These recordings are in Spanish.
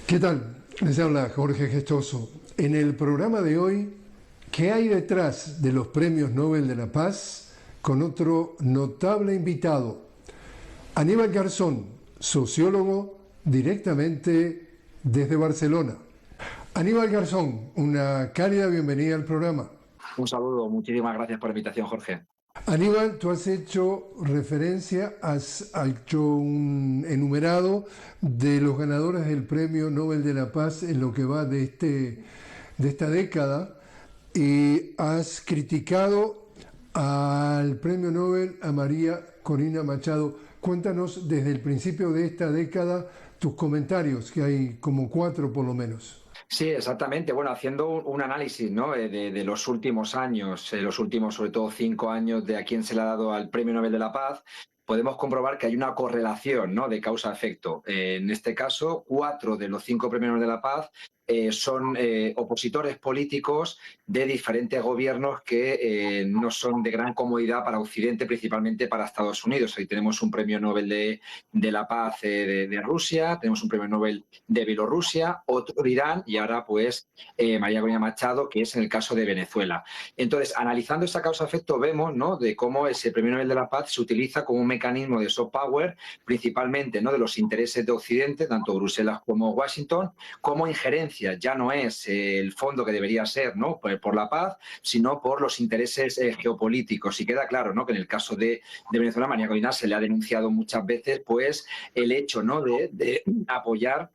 ¿Qué tal? Les habla Jorge Gestoso. En el programa de hoy, ¿qué hay detrás de los premios Nobel de la Paz? Con otro notable invitado, Aníbal Garzón, sociólogo directamente desde Barcelona. Aníbal Garzón, una cálida bienvenida al programa. Un saludo, muchísimas gracias por la invitación, Jorge. Aníbal, tú has hecho referencia, has hecho un enumerado de los ganadores del Premio Nobel de la Paz en lo que va de esta década y has criticado al Premio Nobel a María Corina Machado. Cuéntanos desde el principio de esta década tus comentarios, que hay como 4 por lo menos. Sí, exactamente. Bueno, haciendo un análisis, ¿no? de los últimos años, los últimos sobre todo 5 años de a quién se le ha dado al Premio Nobel de la Paz, podemos comprobar que hay una correlación, ¿no? De causa-efecto. En este caso, 4 de los 5 premios Nobel de la Paz son opositores políticos de diferentes gobiernos que no son de gran comodidad para Occidente, principalmente para Estados Unidos. Ahí tenemos un premio Nobel de la Paz de Rusia, tenemos un premio Nobel de Bielorrusia, otro de Irán y ahora pues María Corina Machado, que es en el caso de Venezuela. Entonces, analizando esa causa-efecto, vemos, ¿no? De cómo ese premio Nobel de la Paz se utiliza como un mecanismo de soft power, principalmente, ¿no? De los intereses de Occidente, tanto Bruselas como Washington, como injerencia ya no es el fondo que debería ser, ¿no? Por la paz, sino por los intereses geopolíticos. Y queda claro, ¿no? Que en el caso de Venezuela, María Corina se le ha denunciado muchas veces pues el hecho, ¿no? de apoyar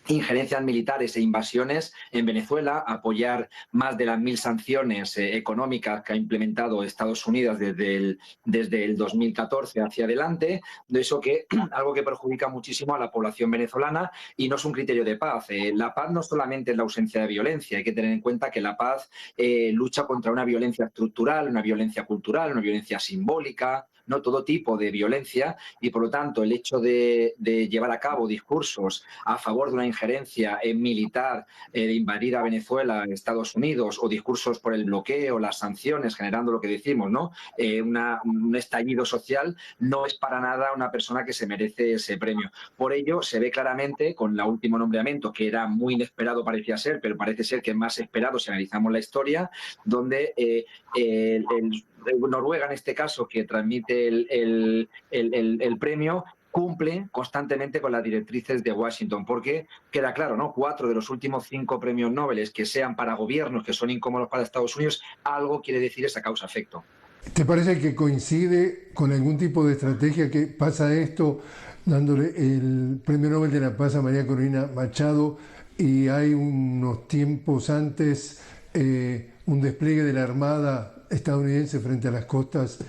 injerencias militares e invasiones en Venezuela, apoyar más de las 1.000 sanciones económicas que ha implementado Estados Unidos desde el 2014 hacia adelante, de eso que algo que perjudica muchísimo a la población venezolana y no es un criterio de paz. La paz no solamente es la ausencia de violencia, hay que tener en cuenta que la paz lucha contra una violencia estructural, una violencia cultural, una violencia simbólica, no todo tipo de violencia y por lo tanto el hecho de llevar a cabo discursos a favor de una injerencia militar, de invadir a Venezuela, Estados Unidos, o discursos por el bloqueo, las sanciones, generando lo que decimos, ¿no? Un estallido social, no es para nada una persona que se merece ese premio. Por ello, se ve claramente con el último nombramiento, que era muy inesperado parecía ser, pero parece ser que es más esperado si analizamos la historia, donde Noruega, en este caso, que transmite el premio, cumple constantemente con las directrices de Washington, porque queda claro, ¿no? 4 de los últimos 5 premios Nobel que sean para gobiernos que son incómodos para Estados Unidos, algo quiere decir esa causa-efecto. ¿Te parece que coincide con algún tipo de estrategia que pasa esto dándole el Premio Nobel de la Paz a María Corina Machado y hay unos tiempos antes un despliegue de la Armada estadounidense frente a las costas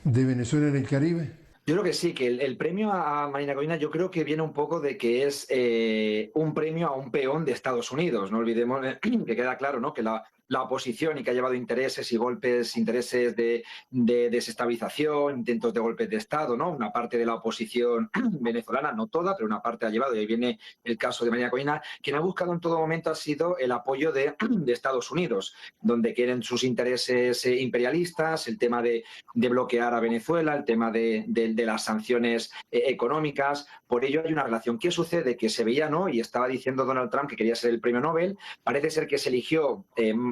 de Venezuela en el Caribe? Yo creo que sí, que el premio a Marina Corina yo creo que viene un poco de que es un premio a un peón de Estados Unidos. No olvidemos que queda claro, ¿no? Que la oposición y que ha llevado intereses y golpes, intereses de desestabilización, intentos de golpes de Estado, ¿no? Una parte de la oposición venezolana, no toda, pero una parte ha llevado, y ahí viene el caso de Marina Corina, quien ha buscado en todo momento ha sido el apoyo de Estados Unidos, donde quieren sus intereses imperialistas, el tema de bloquear a Venezuela, el tema de las sanciones económicas. Por ello hay una relación. ¿Qué sucede? Que se veía, ¿no? Y estaba diciendo Donald Trump que quería ser el premio Nobel. Parece ser que se eligió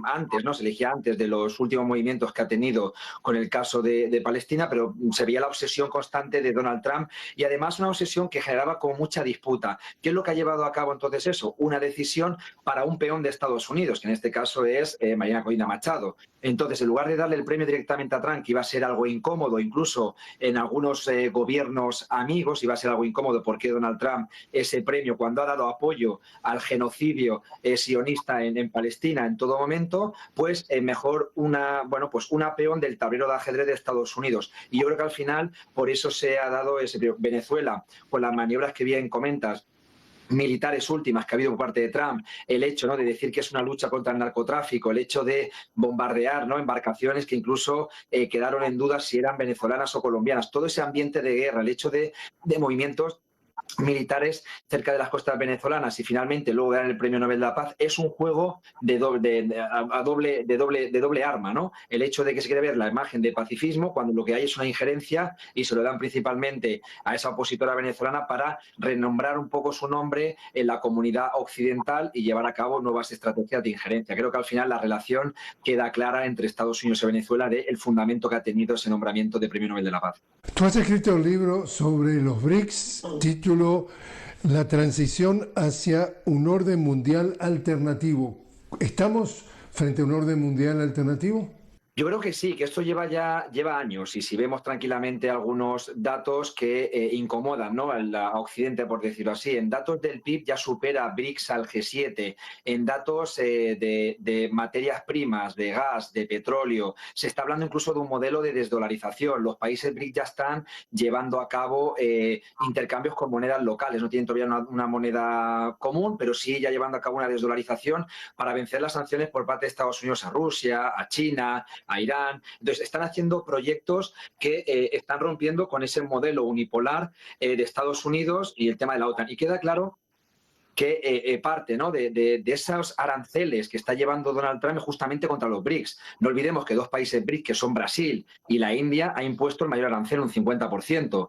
antes, ¿no? Se elegía antes de los últimos movimientos que ha tenido con el caso de Palestina, pero se veía la obsesión constante de Donald Trump y además una obsesión que generaba como mucha disputa. ¿Qué es lo que ha llevado a cabo entonces eso? Una decisión para un peón de Estados Unidos, que en este caso es Mariana Corina Machado. Entonces, en lugar de darle el premio directamente a Trump, que iba a ser algo incómodo, incluso en algunos gobiernos amigos, iba a ser algo incómodo porque Donald Trump ese premio, cuando ha dado apoyo al genocidio sionista en Palestina en todo momento, pues mejor una peón del tablero de ajedrez de Estados Unidos. Y yo creo que al final por eso se ha dado ese premio. Venezuela, con las maniobras que bien comentas, militares últimas que ha habido por parte de Trump, el hecho, ¿no? De decir que es una lucha contra el narcotráfico, el hecho de bombardear, ¿no? Embarcaciones que incluso quedaron en duda si eran venezolanas o colombianas, todo ese ambiente de guerra, el hecho de movimientos militares cerca de las costas venezolanas y finalmente luego ganar el Premio Nobel de la Paz, es un juego de doble arma, ¿no? El hecho de que se quiere ver la imagen de pacifismo cuando lo que hay es una injerencia y se lo dan principalmente a esa opositora venezolana para renombrar un poco su nombre en la comunidad occidental y llevar a cabo nuevas estrategias de injerencia. Creo que al final la relación queda clara entre Estados Unidos y Venezuela del fundamento que ha tenido ese nombramiento de Premio Nobel de la Paz. Tú has escrito un libro sobre los BRICS, título La transición hacia un orden mundial alternativo. ¿Estamos frente a un orden mundial alternativo? Yo creo que sí, que esto lleva años y si vemos tranquilamente algunos datos que incomodan, ¿no?, a Occidente, por decirlo así. En datos del PIB ya supera BRICS al G7, en datos de materias primas, de gas, de petróleo. Se está hablando incluso de un modelo de desdolarización. Los países BRICS ya están llevando a cabo intercambios con monedas locales. No tienen todavía una moneda común, pero sí ya llevando a cabo una desdolarización para vencer las sanciones por parte de Estados Unidos a Rusia, a China, a Irán. Entonces, están haciendo proyectos que están rompiendo con ese modelo unipolar de Estados Unidos y el tema de la OTAN. Y queda claro que parte, ¿no?, de esos aranceles que está llevando Donald Trump justamente contra los BRICS. No olvidemos que dos países BRICS, que son Brasil y la India, ha impuesto el mayor arancel, un 50%,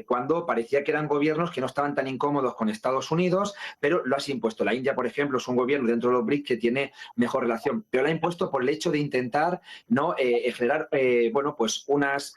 cuando parecía que eran gobiernos que no estaban tan incómodos con Estados Unidos, pero lo has impuesto. La India, por ejemplo, es un gobierno dentro de los BRICS que tiene mejor relación, pero lo ha impuesto por el hecho de intentar, ¿no?, generar bueno, pues unas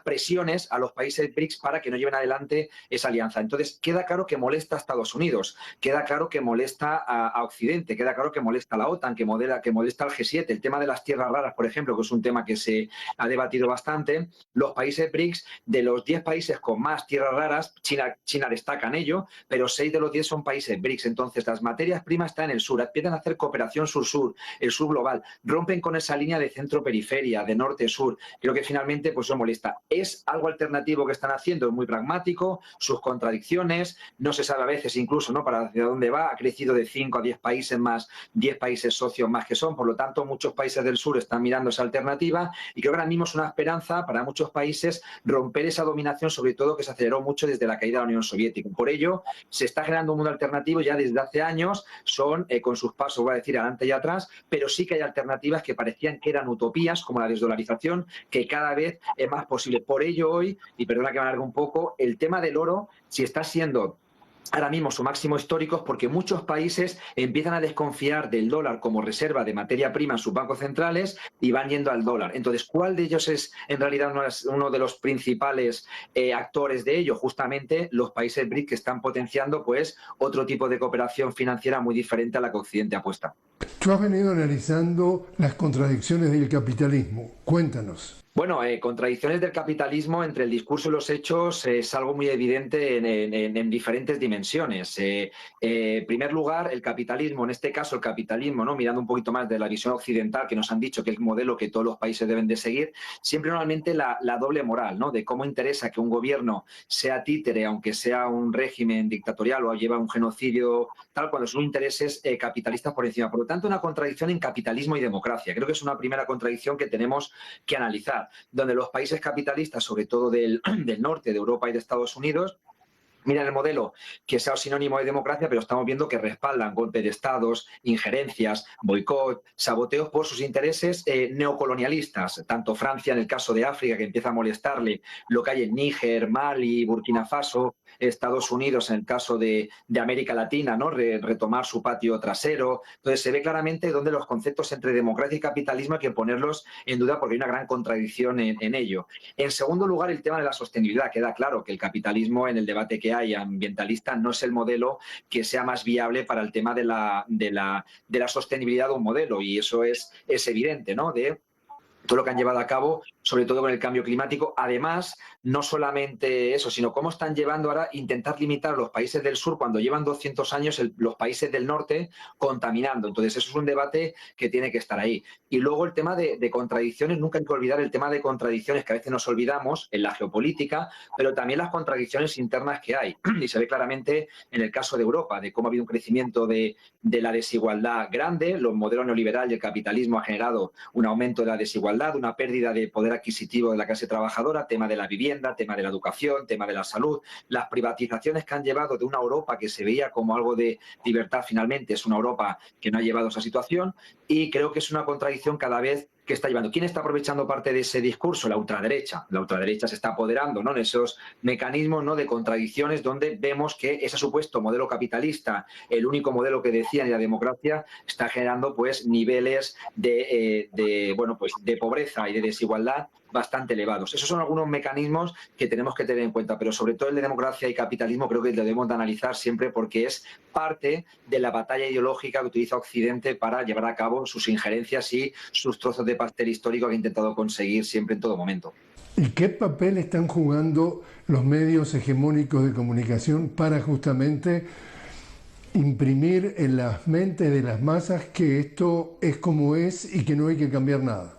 presiones a los países BRICS para que no lleven adelante esa alianza. Entonces, queda claro que molesta a Estados Unidos, queda claro que molesta a Occidente, queda claro que molesta a la OTAN, que molesta al G7. El tema de las tierras raras, por ejemplo, que es un tema que se ha debatido bastante, los países BRICS, de los 10 países con más tierras raras, China destaca en ello, pero 6 de los 10 son países BRICS. Entonces, las materias primas están en el sur, empiezan a hacer cooperación sur-sur, el sur global, rompen con esa línea de centro-periferia, de norte-sur. Creo que finalmente pues eso molesta. ¿Es algo alternativo que están haciendo? Es muy pragmático, sus contradicciones, no se sabe a veces incluso, ¿no?, para hacia dónde va. Ha crecido de 5 a 10 países más, 10 países socios más que son. Por lo tanto, muchos países del sur están mirando esa alternativa y creo que ahora mismo es una esperanza para muchos países romper esa dominación, sobre todo que se aceleró mucho desde la caída de la Unión Soviética. Por ello, se está generando un mundo alternativo ya desde hace años, son con sus pasos, voy a decir, adelante y atrás, pero sí que hay alternativas que parecían que eran utopías, como la desdolarización, que cada vez es más posible. Por ello hoy, y perdona que me alargue un poco, el tema del oro, si está siendo ahora mismo su máximo histórico, es porque muchos países empiezan a desconfiar del dólar como reserva de materia prima en sus bancos centrales y van yendo al dólar. Entonces, ¿cuál de ellos es en realidad uno de los principales actores de ello? Justamente los países BRICS, que están potenciando pues otro tipo de cooperación financiera muy diferente a la que Occidente apuesta. Tú has venido analizando las contradicciones del capitalismo. Cuéntanos. Bueno, contradicciones del capitalismo entre el discurso y los hechos es algo muy evidente en diferentes dimensiones. En primer lugar, el capitalismo, en este caso el capitalismo, ¿no?, mirando un poquito más de la visión occidental, que nos han dicho que es el modelo que todos los países deben de seguir, siempre normalmente la doble moral, ¿no?, de cómo interesa que un gobierno sea títere, aunque sea un régimen dictatorial o lleva un genocidio tal, cuando son intereses capitalistas por encima. Por lo tanto, una contradicción en capitalismo y democracia. Creo que es una primera contradicción que tenemos que analizar, donde los países capitalistas, sobre todo del norte, de Europa y de Estados Unidos, miran el modelo que sea sinónimo de democracia, pero estamos viendo que respaldan golpes de estados, injerencias, boicot, saboteos por sus intereses neocolonialistas. Tanto Francia, en el caso de África, que empieza a molestarle lo que hay en Níger, Mali, Burkina Faso, Estados Unidos, en el caso de América Latina, ¿no?, retomar su patio trasero. Entonces, se ve claramente donde los conceptos entre democracia y capitalismo hay que ponerlos en duda porque hay una gran contradicción en ello. En segundo lugar, el tema de la sostenibilidad. Queda claro que el capitalismo, en el debate que hay ambientalista, no es el modelo que sea más viable para el tema de la sostenibilidad de un modelo, y eso es evidente, ¿no?, de todo lo que han llevado a cabo, sobre todo con el cambio climático. Además, no solamente eso, sino cómo están llevando ahora a intentar limitar a los países del sur cuando llevan 200 años los países del norte contaminando. Entonces, eso es un debate que tiene que estar ahí. Y luego el tema de contradicciones, nunca hay que olvidar el tema de contradicciones que a veces nos olvidamos en la geopolítica, pero también las contradicciones internas que hay. Y se ve claramente en el caso de Europa, de cómo ha habido un crecimiento de la desigualdad grande. Los modelos neoliberal y el capitalismo ha generado un aumento de la desigualdad, una pérdida de poder adquisitivo de la clase trabajadora, tema de la vivienda, tema de la educación, tema de la salud, las privatizaciones que han llevado de una Europa que se veía como algo de libertad, finalmente es una Europa que no ha llevado a esa situación, y creo que es una contradicción cada vez que está llevando. ¿Quién está aprovechando parte de ese discurso? La ultraderecha. La ultraderecha se está apoderando, ¿no?, en esos mecanismos, ¿no?, de contradicciones donde vemos que ese supuesto modelo capitalista, el único modelo que decían en la democracia, está generando pues niveles bueno, pues de pobreza y de desigualdad bastante elevados. Esos son algunos mecanismos que tenemos que tener en cuenta, pero sobre todo el de democracia y capitalismo creo que lo debemos de analizar siempre porque es parte de la batalla ideológica que utiliza Occidente para llevar a cabo sus injerencias y sus trozos de pastel histórico que ha intentado conseguir siempre en todo momento. ¿Y qué papel están jugando los medios hegemónicos de comunicación para justamente imprimir en las mentes de las masas que esto es como es y que no hay que cambiar nada?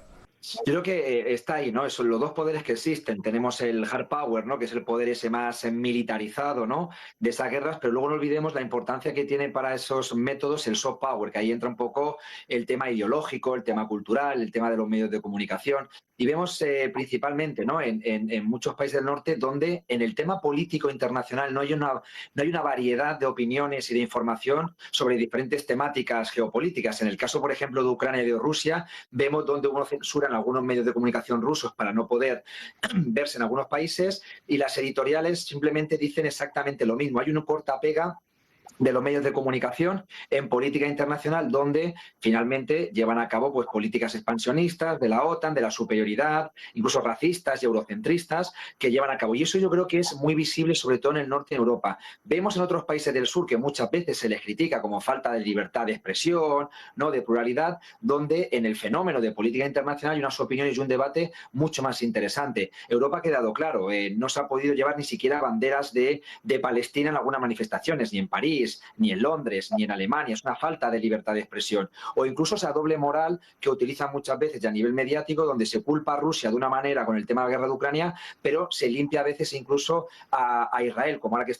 Yo creo que está ahí, ¿no? Son los dos poderes que existen. Tenemos el hard power, ¿no?, que es el poder ese más militarizado, ¿no?, de esas guerras, pero luego no olvidemos la importancia que tiene para esos métodos el soft power, que ahí entra un poco el tema ideológico, el tema cultural, el tema de los medios de comunicación. Y vemos principalmente, ¿no?, en muchos países del norte donde en el tema político internacional no hay una variedad de opiniones y de información sobre diferentes temáticas geopolíticas. En el caso, por ejemplo, de Ucrania y de Rusia, vemos donde uno censura en algunos medios de comunicación rusos para no poder verse en algunos países, y las editoriales simplemente dicen exactamente lo mismo. Hay un corta-pega de los medios de comunicación en política internacional, donde finalmente llevan a cabo pues políticas expansionistas de la OTAN, de la superioridad, incluso racistas y eurocentristas, que llevan a cabo. Y eso yo creo que es muy visible, sobre todo en el norte de Europa. Vemos en otros países del sur que muchas veces se les critica como falta de libertad de expresión, ¿no?, de pluralidad, donde en el fenómeno de política internacional hay unas opiniones y un debate mucho más interesante. Europa ha quedado claro, no se ha podido llevar ni siquiera banderas de Palestina en algunas manifestaciones, ni en París, ni en Londres, ni en Alemania. Es una falta de libertad de expresión. O incluso esa doble moral que utilizan muchas veces ya a nivel mediático, donde se culpa a Rusia de una manera con el tema de la guerra de Ucrania, pero se limpia a veces incluso a Israel, como ahora que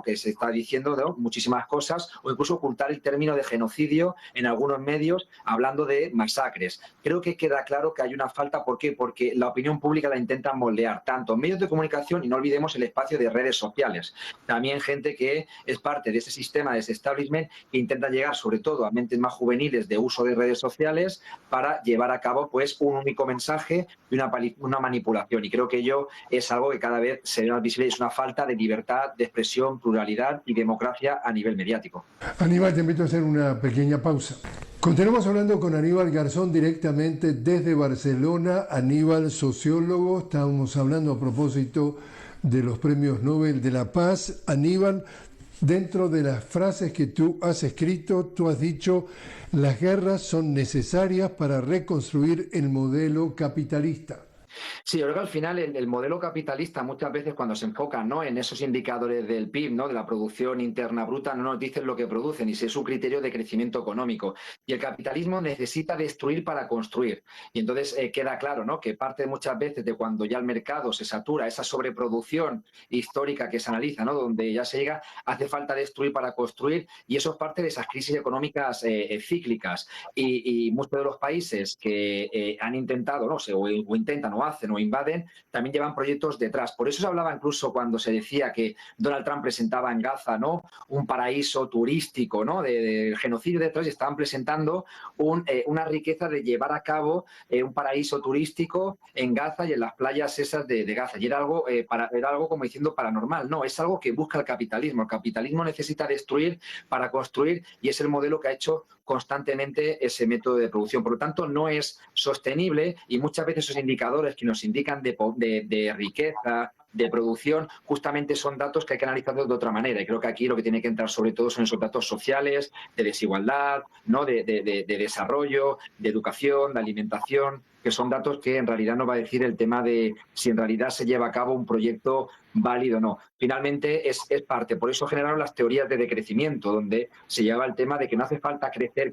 que se está diciendo, ¿no?, muchísimas cosas, o incluso ocultar el término de genocidio en algunos medios, hablando de masacres. Creo que queda claro que hay una falta. ¿Por qué? Porque la opinión pública la intentan moldear, tanto en medios de comunicación, y no olvidemos el espacio de redes sociales. También gente que es parte de ese sistema, de ese establishment, que intenta llegar sobre todo a mentes más juveniles de uso de redes sociales para llevar a cabo pues un único mensaje y una manipulación. Y creo que ello es algo que cada vez se ve más visible. Es una falta de libertad de expresión, pluralidad y democracia a nivel mediático. Aníbal, te invito a hacer una pequeña pausa. Continuamos hablando con Aníbal Garzón directamente desde Barcelona. Aníbal, sociólogo, estábamos hablando a propósito de los premios Nobel de la Paz. Aníbal, dentro de las frases que tú has escrito, tú has dicho: las guerras son necesarias para reconstruir el modelo capitalista. Sí, yo creo que al final el modelo capitalista muchas veces cuando se enfoca, ¿no?, en esos indicadores del PIB, ¿no?, de la producción interna bruta, no nos dicen lo que producen y si es un criterio de crecimiento económico. Y el capitalismo necesita destruir para construir. Y entonces queda claro, ¿no?, que parte muchas veces de cuando ya el mercado se satura, esa sobreproducción histórica que se analiza, ¿no?, donde ya se llega, hace falta destruir para construir, y eso es parte de esas crisis económicas cíclicas. Y muchos de los países que han intentado, no sé, o intentan o hacen o invaden, también llevan proyectos detrás. Por eso se hablaba incluso cuando se decía que Donald Trump presentaba en Gaza, ¿no?, un paraíso turístico, ¿no?, de genocidio detrás, y estaban presentando una riqueza de llevar a cabo un paraíso turístico en Gaza y en las playas esas de Gaza. Y era algo como diciendo paranormal. No, es algo que busca el capitalismo. El capitalismo necesita destruir para construir, y es el modelo que ha hecho constantemente ese método de producción. Por lo tanto, no es sostenible, y muchas veces esos indicadores que nos indican de riqueza, de producción, justamente son datos que hay que analizar de otra manera. Y creo que aquí lo que tiene que entrar sobre todo son esos datos sociales, de desigualdad, ¿no?, de desarrollo, de educación, de alimentación, que son datos que en realidad nos va a decir el tema de si en realidad se lleva a cabo un proyecto válido o no. Finalmente es parte. Por eso generaron las teorías de decrecimiento, donde se lleva el tema de que no hace falta crecer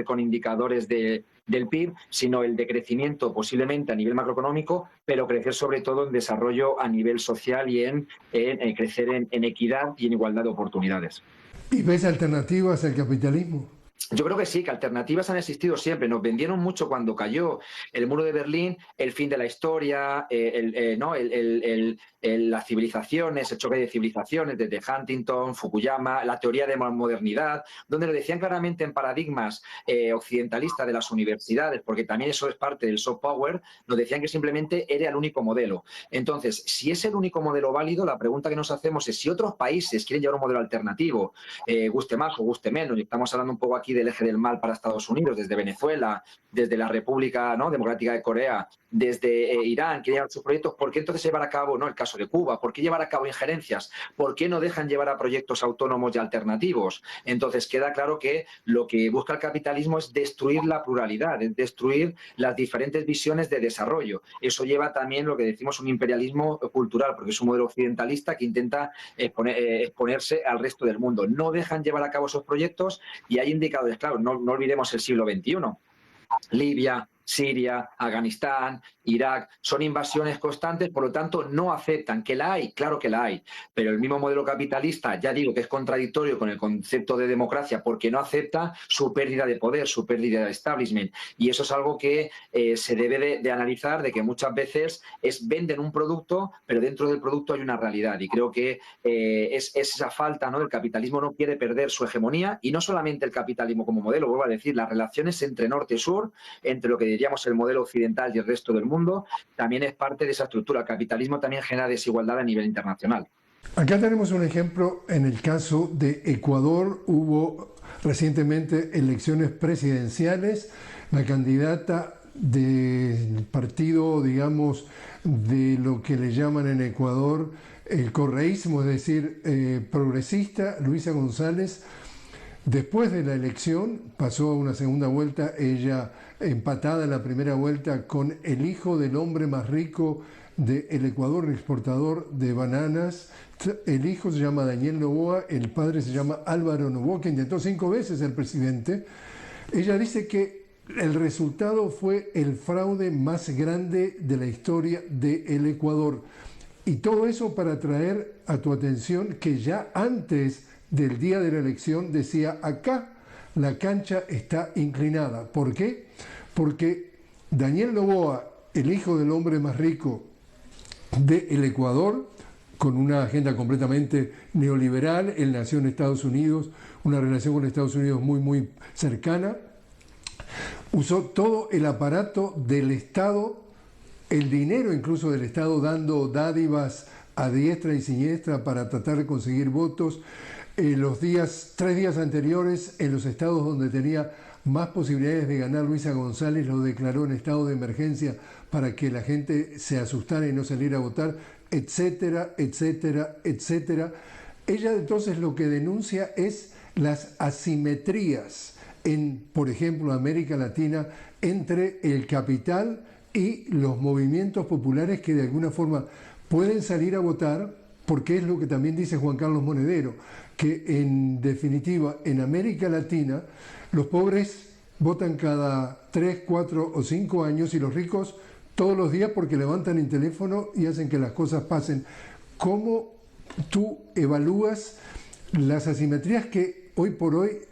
con indicadores del PIB, sino el decrecimiento posiblemente a nivel macroeconómico, pero crecer sobre todo en desarrollo a nivel social y en crecer en equidad y en igualdad de oportunidades. ¿Y ves alternativas al capitalismo? Yo creo que sí, que alternativas han existido siempre. Nos vendieron mucho cuando cayó el muro de Berlín, el fin de la historia, ¿no? Las civilizaciones, el choque de civilizaciones, desde Huntington, Fukuyama, la teoría de la modernidad, donde lo decían claramente en paradigmas occidentalistas de las universidades, porque también eso es parte del soft power, nos decían que simplemente era el único modelo. Entonces, si es el único modelo válido, la pregunta que nos hacemos es si otros países quieren llevar un modelo alternativo, guste más o guste menos, y estamos hablando un poco aquí del eje del mal para Estados Unidos, desde Venezuela, desde la República, ¿no?, Democrática de Corea, desde Irán, que llevan sus proyectos, ¿por qué entonces llevar a cabo, no el caso de Cuba? ¿Por qué llevar a cabo injerencias? ¿Por qué no dejan llevar a proyectos autónomos y alternativos? Entonces queda claro que lo que busca el capitalismo es destruir la pluralidad, es destruir las diferentes visiones de desarrollo. Eso lleva también lo que decimos un imperialismo cultural, porque es un modelo occidentalista que intenta exponerse al resto del mundo. No dejan llevar a cabo esos proyectos y hay indicadores claros. No olvidemos el siglo XXI. Libia, Siria, Afganistán, Irak, son invasiones constantes, por lo tanto no aceptan. ¿Que la hay? Claro que la hay, pero el mismo modelo capitalista, ya digo que es contradictorio con el concepto de democracia porque no acepta su pérdida de poder, su pérdida de establishment, y eso es algo que se debe de analizar, de que muchas veces venden un producto, pero dentro del producto hay una realidad, y creo que es esa falta, ¿no? El capitalismo no quiere perder su hegemonía, y no solamente el capitalismo como modelo, vuelvo a decir, las relaciones entre norte y sur, entre lo que diríamos el modelo occidental y el resto del mundo, también es parte de esa estructura. El capitalismo también genera desigualdad a nivel internacional. Acá tenemos un ejemplo en el caso de Ecuador. Hubo recientemente elecciones presidenciales. La candidata del partido, digamos, de lo que le llaman en Ecuador el correísmo, es decir, progresista, Luisa González, después de la elección pasó a una segunda vuelta, ella empatada en la primera vuelta con el hijo del hombre más rico del Ecuador, exportador de bananas. El hijo se llama Daniel Noboa, el padre se llama Álvaro Noboa, que intentó 5 veces ser presidente. Ella dice que el resultado fue el fraude más grande de la historia del Ecuador. Y todo eso para traer a tu atención que ya antes del día de la elección decía: acá la cancha está inclinada. ¿Por qué? Porque Daniel Noboa, el hijo del hombre más rico del Ecuador, con una agenda completamente neoliberal, él nació en Estados Unidos, una relación con Estados Unidos muy cercana, usó todo el aparato del Estado, el dinero incluso del Estado, dando dádivas a diestra y siniestra para tratar de conseguir votos. Los 3 días anteriores, en los estados donde tenía más posibilidades de ganar, Luisa González lo declaró en estado de emergencia para que la gente se asustara y no saliera a votar, etcétera, etcétera, etcétera. Ella entonces lo que denuncia es las asimetrías en, por ejemplo, América Latina, entre el capital y los movimientos populares que de alguna forma pueden salir a votar, porque es lo que también dice Juan Carlos Monedero, que en definitiva en América Latina los pobres votan cada 3, 4 o 5 años y los ricos todos los días porque levantan el teléfono y hacen que las cosas pasen. ¿Cómo tú evalúas las asimetrías que hoy por hoy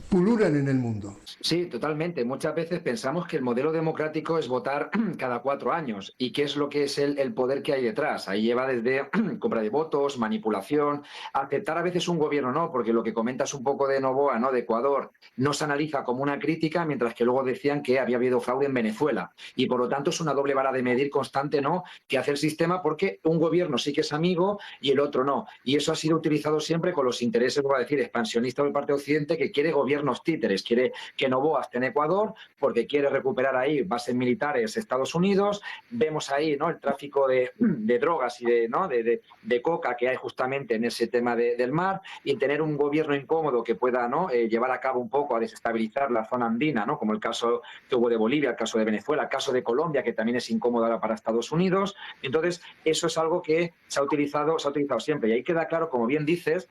pululan en el mundo? Sí, totalmente. Muchas veces pensamos que el modelo democrático es votar cada 4 años. ¿Y qué es lo que es el poder que hay detrás? Ahí lleva desde compra de votos, manipulación, aceptar a veces un gobierno no, porque lo que comentas un poco de Noboa, ¿no?, de Ecuador, no se analiza como una crítica, mientras que luego decían que había habido fraude en Venezuela. Y por lo tanto es una doble vara de medir constante, ¿no?, que hace el sistema, porque un gobierno sí que es amigo y el otro no. Y eso ha sido utilizado siempre con los intereses, voy a decir, expansionistas del parte occidente, que quiere gobiernos títeres, quiere que Noboa esté en Ecuador porque quiere recuperar ahí bases militares Estados Unidos. Vemos ahí, ¿no?, el tráfico de drogas y de coca que hay justamente en ese tema del mar, y tener un gobierno incómodo que pueda, ¿no?, llevar a cabo un poco a desestabilizar la zona andina, ¿no?, como el caso que hubo de Bolivia, el caso de Venezuela, el caso de Colombia, que también es incómodo ahora para Estados Unidos. Entonces, eso es algo que se ha utilizado siempre. Y ahí queda claro, como bien dices,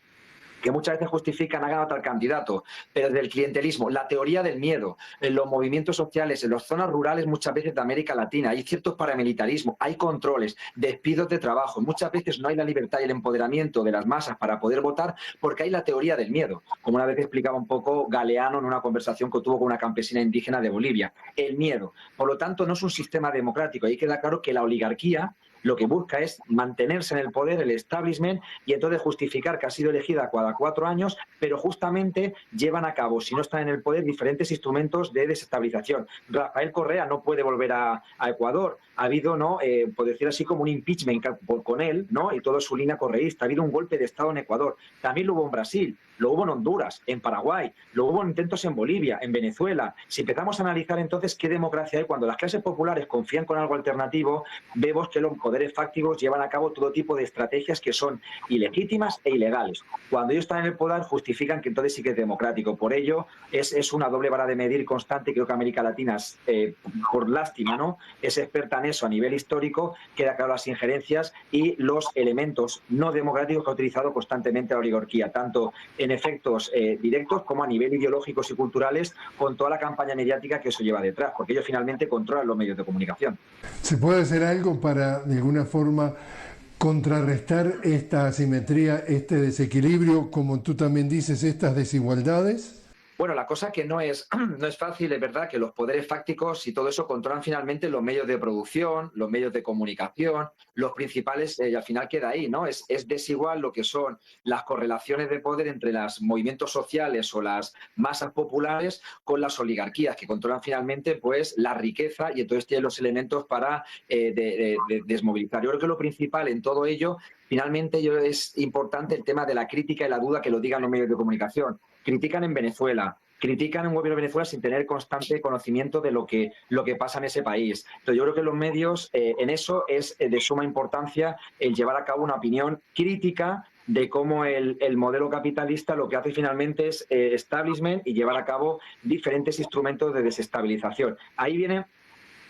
que muchas veces justifican hagan a tal candidato, pero desde el clientelismo, la teoría del miedo, en los movimientos sociales, en las zonas rurales muchas veces de América Latina, hay ciertos paramilitarismos, hay controles, despidos de trabajo, muchas veces no hay la libertad y el empoderamiento de las masas para poder votar porque hay la teoría del miedo, como una vez explicaba un poco Galeano en una conversación que tuvo con una campesina indígena de Bolivia, el miedo. Por lo tanto, no es un sistema democrático, ahí queda claro que la oligarquía lo que busca es mantenerse en el poder, el establishment, y entonces justificar que ha sido elegida cada 4 años, pero justamente llevan a cabo, si no están en el poder, diferentes instrumentos de desestabilización. Rafael Correa no puede volver a Ecuador. Ha habido, ¿no? Por decir así, como un impeachment con él, ¿no? Y toda su línea correísta. Ha habido un golpe de Estado en Ecuador. También lo hubo en Brasil, lo hubo en Honduras, en Paraguay, lo hubo en intentos en Bolivia, en Venezuela. Si empezamos a analizar entonces qué democracia hay, cuando las clases populares confían con algo alternativo, vemos que los poderes fácticos llevan a cabo todo tipo de estrategias que son ilegítimas e ilegales. Cuando ellos están en el poder, justifican que entonces sí que es democrático. Por ello, es una doble vara de medir constante. Creo que América Latina, por lástima, ¿no?, es experta en eso a nivel histórico. Queda claro las injerencias y los elementos no democráticos que ha utilizado constantemente la oligarquía, tanto en efectos directos como a nivel ideológicos y culturales, con toda la campaña mediática que eso lleva detrás, porque ellos finalmente controlan los medios de comunicación. ¿Se puede hacer algo para, de alguna forma, contrarrestar esta asimetría, este desequilibrio, como tú también dices, estas desigualdades? Bueno, la cosa que no es fácil, es verdad que los poderes fácticos y todo eso controlan finalmente los medios de producción, los medios de comunicación, los principales, y al final queda ahí, ¿no? Es desigual lo que son las correlaciones de poder entre los movimientos sociales o las masas populares con las oligarquías, que controlan finalmente pues la riqueza, y entonces tienen los elementos para desmovilizar. Yo creo que lo principal en todo ello, finalmente, es importante el tema de la crítica y la duda, que lo digan los medios de comunicación. Critican en Venezuela, critican en un gobierno de Venezuela sin tener constante conocimiento de lo que pasa en ese país. Entonces, yo creo que los medios, en eso es de suma importancia el llevar a cabo una opinión crítica de cómo el modelo capitalista lo que hace finalmente es establishment y llevar a cabo diferentes instrumentos de desestabilización. Ahí viene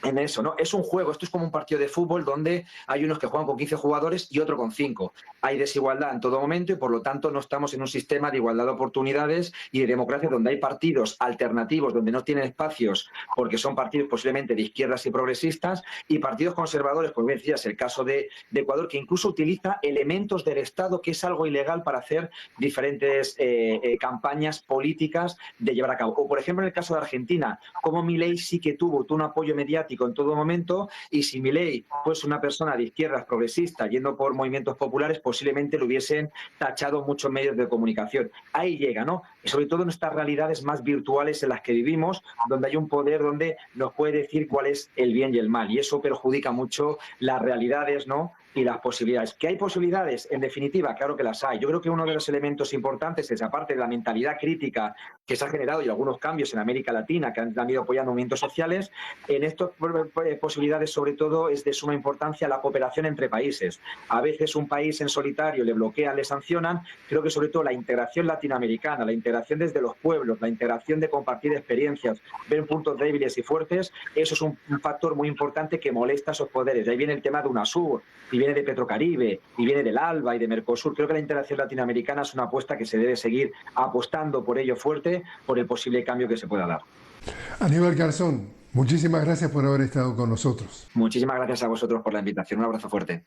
en eso, ¿no? Es un juego, esto es como un partido de fútbol donde hay unos que juegan con 15 jugadores y otro con 5. Hay desigualdad en todo momento y por lo tanto no estamos en un sistema de igualdad de oportunidades y de democracia donde hay partidos alternativos, donde no tienen espacios porque son partidos posiblemente de izquierdas y progresistas, y partidos conservadores, como bien decías, el caso de Ecuador, que incluso utiliza elementos del Estado, que es algo ilegal, para hacer diferentes campañas políticas de llevar a cabo. O por ejemplo en el caso de Argentina, como Milei sí que tuvo un apoyo mediático en todo momento, y si Milei fuese una persona de izquierdas progresista yendo por movimientos populares, posiblemente lo hubiesen tachado muchos medios de comunicación. Ahí llega, ¿no? Y sobre todo en estas realidades más virtuales en las que vivimos, donde hay un poder donde nos puede decir cuál es el bien y el mal, y eso perjudica mucho las realidades, ¿no?, y las posibilidades. ¿Que hay posibilidades? En definitiva, claro que las hay. Yo creo que uno de los elementos importantes es, aparte de la mentalidad crítica que se ha generado y algunos cambios en América Latina que han ido apoyando movimientos sociales, en estas posibilidades sobre todo es de suma importancia la cooperación entre países. A veces un país en solitario le bloquean, le sancionan. Creo que sobre todo la integración latinoamericana, la integración desde los pueblos, la integración de compartir experiencias, ver puntos débiles y fuertes, eso es un factor muy importante que molesta a esos poderes. De ahí viene el tema de UNASUR, y viene de Petrocaribe, y viene del ALBA y de Mercosur. Creo que la integración latinoamericana es una apuesta que se debe seguir apostando por ello fuerte, por el posible cambio que se pueda dar. Aníbal Garzón, muchísimas gracias por haber estado con nosotros. Muchísimas gracias a vosotros por la invitación. Un abrazo fuerte.